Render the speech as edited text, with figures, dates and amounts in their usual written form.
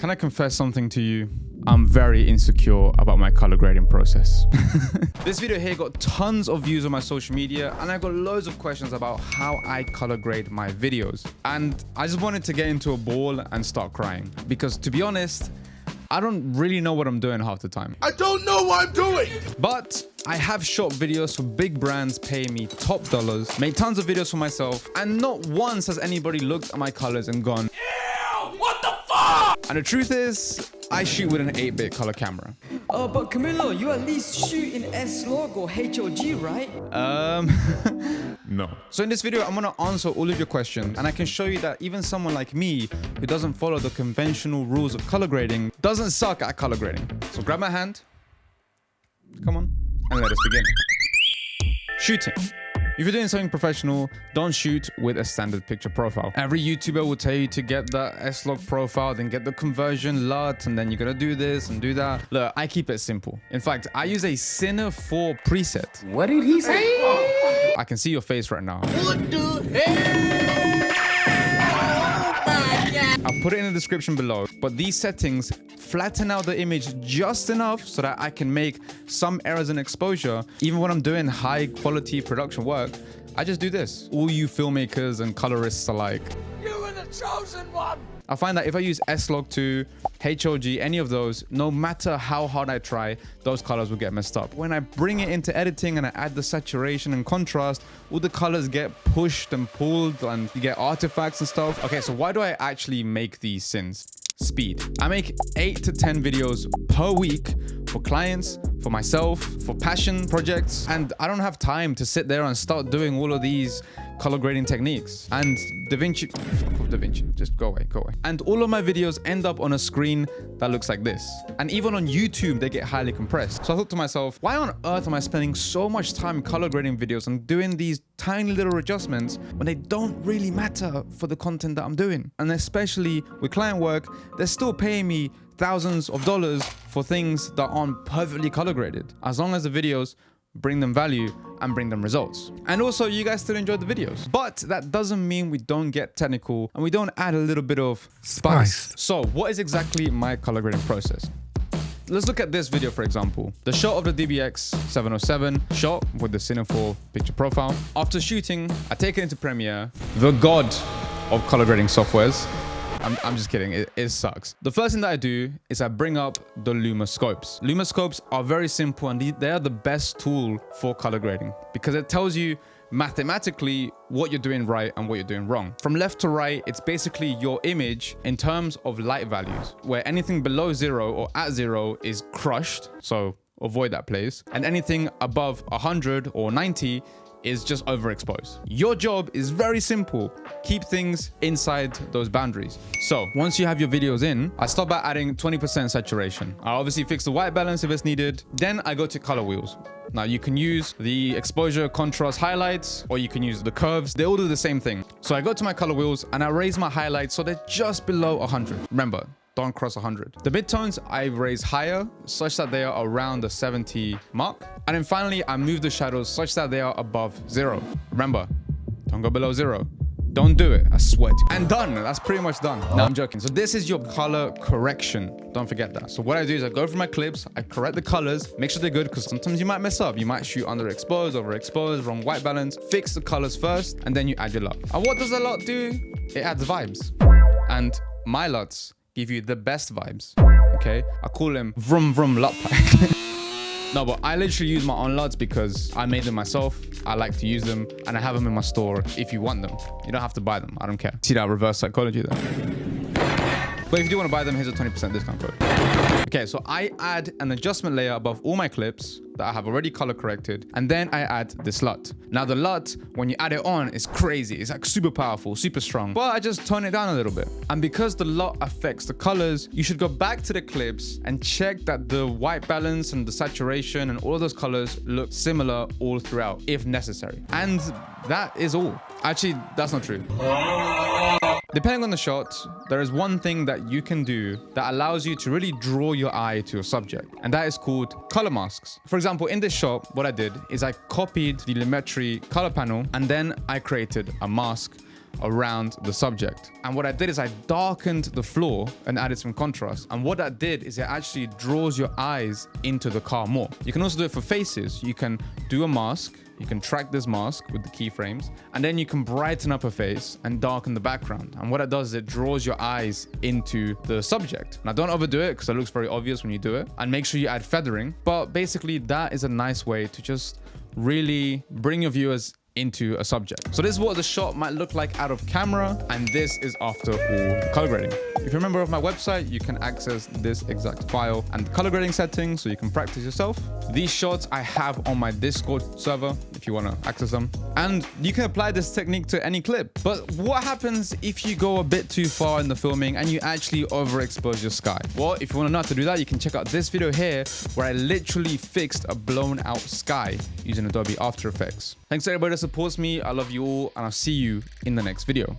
Can I confess something to you? I'm very insecure about my color grading process. This video here got tons of views on my social media, and I got loads of questions about how I color grade my videos. And I just wanted to get into a ball and start crying, because to be honest, I don't really know what I'm doing half the time. I don't know what I'm doing! But I have shot videos for big brands paying me top dollars, made tons of videos for myself, and not once has anybody looked at my colors and gone, Ew! What the fuck? and the truth is, I shoot with an 8-bit color camera. But Camilo, you at least shoot in S-Log or HOG, right? No. So in this video, I'm gonna answer all of your questions, and I can show you that even someone like me, who doesn't follow the conventional rules of color grading, doesn't suck at color grading. So grab my hand, come on, and let us begin. Shooting. If you're doing something professional, don't shoot with a standard picture profile. Every YouTuber will tell you to get the S-Log profile, then get the conversion LUT, and then you're gonna do this and do that. Look, I keep it simple. In fact, I use a Cine 4 preset. What did he say? I can see your face right now. What the hell? Oh my God. I'll put it in the description below, but these settings flatten out the image just enough so that I can make some errors in exposure. Even when I'm doing high quality production work, I just do this. All you filmmakers and colorists alike, You were the chosen one! I find that if I use S-Log 2, HOG, any of those, no matter how hard I try, those colors will get messed up. When I bring it into editing and I add the saturation and contrast, all the colors get pushed and pulled and you get artifacts and stuff. Okay, so why do I actually make these sins? Speed. I make 8 to 10 videos per week for clients, for myself, for passion projects, and I don't have time to sit there and start doing all of these color grading techniques. And DaVinci, just go away. And all of my videos end up on a screen that looks like this. And even on YouTube, they get highly compressed. So I thought to myself, why on earth am I spending so much time color grading videos and doing these tiny little adjustments when they don't really matter for the content that I'm doing? And especially with client work, they're still paying me thousands of dollars for things that aren't perfectly color graded, as long as the videos bring them value and bring them results. And also, you guys still enjoy the videos. But that doesn't mean we don't get technical and we don't add a little bit of spice. So what is exactly my color grading process? Let's look at this video, for example. The shot of the DBX 707 shot with the Cine 4 picture profile. After shooting, I take it into Premiere, the god of color grading softwares. I'm just kidding, it sucks. The first thing that I do is I bring up the Luma scopes. Luma scopes are very simple, and they are the best tool for color grading because it tells you mathematically what you're doing right and what you're doing wrong. From left to right, it's basically your image in terms of light values, where anything below 0 or at 0 is crushed, so avoid that place, and anything above 100 or 90 is just overexposed. Your job is very simple. Keep things inside those boundaries. So once you have your videos in, I start by adding 20% saturation. I obviously fix the white balance if it's needed. Then I go to color wheels. Now you can use the exposure, contrast, highlights, or you can use the curves. They all do the same thing. So I go to my color wheels and I raise my highlights so they're just below 100. Remember, don't cross 100. The midtones I raise higher such that they are around the 70 mark. And then finally, I move the shadows such that they are above 0. Remember, don't go below 0. Don't do it, I swear to you. And done, that's pretty much done. No, I'm joking. So this is your color correction. Don't forget that. So what I do is I go through my clips, I correct the colors, make sure they're good, because sometimes you might mess up. You might shoot underexposed, overexposed, wrong white balance. Fix the colors first, and then you add your LUT. And what does the LUT do? It adds vibes. And my LUTs give you the best vibes, okay? I call them vroom vroom LUT pack. No, but I literally use my own LUTs because I made them myself. I like to use them, and I have them in my store if you want them. You don't have to buy them, I don't care. See that reverse psychology there? But if you do want to buy them, here's a 20% discount code. Okay, so I add an adjustment layer above all my clips that I have already color corrected, and then I add this LUT. Now the LUT, when you add it on, is crazy. It's like super powerful, super strong. But I just tone it down a little bit. And because the LUT affects the colors, you should go back to the clips and check that the white balance and the saturation and all of those colors look similar all throughout, if necessary. And that is all. Actually, that's not true. Depending on the shot, there is one thing that you can do that allows you to really draw your eye to your subject, and that is called color masks. For example, in this shot, what I did is I copied the Lumetri color panel, and then I created a mask around the subject. And what I did is I darkened the floor and added some contrast. And what that did is it actually draws your eyes into the car more. You can also do it for faces. You can do a mask. You can track this mask with the keyframes, and then you can brighten up a face and darken the background. And what it does is it draws your eyes into the subject. Now, don't overdo it because it looks very obvious when you do it. And make sure you add feathering. But basically, that is a nice way to just really bring your viewers into a subject. So this is what the shot might look like out of camera, and this is after all the color grading. If you're a member of my website, you can access this exact file and color grading settings so you can practice yourself. These shots I have on my Discord server if you want to access them. And you can apply this technique to any clip. But what happens if you go a bit too far in the filming and you actually overexpose your sky? Well, if you want to know how to do that, you can check out this video here where I literally fixed a blown out sky using Adobe After Effects. Thanks to everybody that supports me. I love you all, and I'll see you in the next video.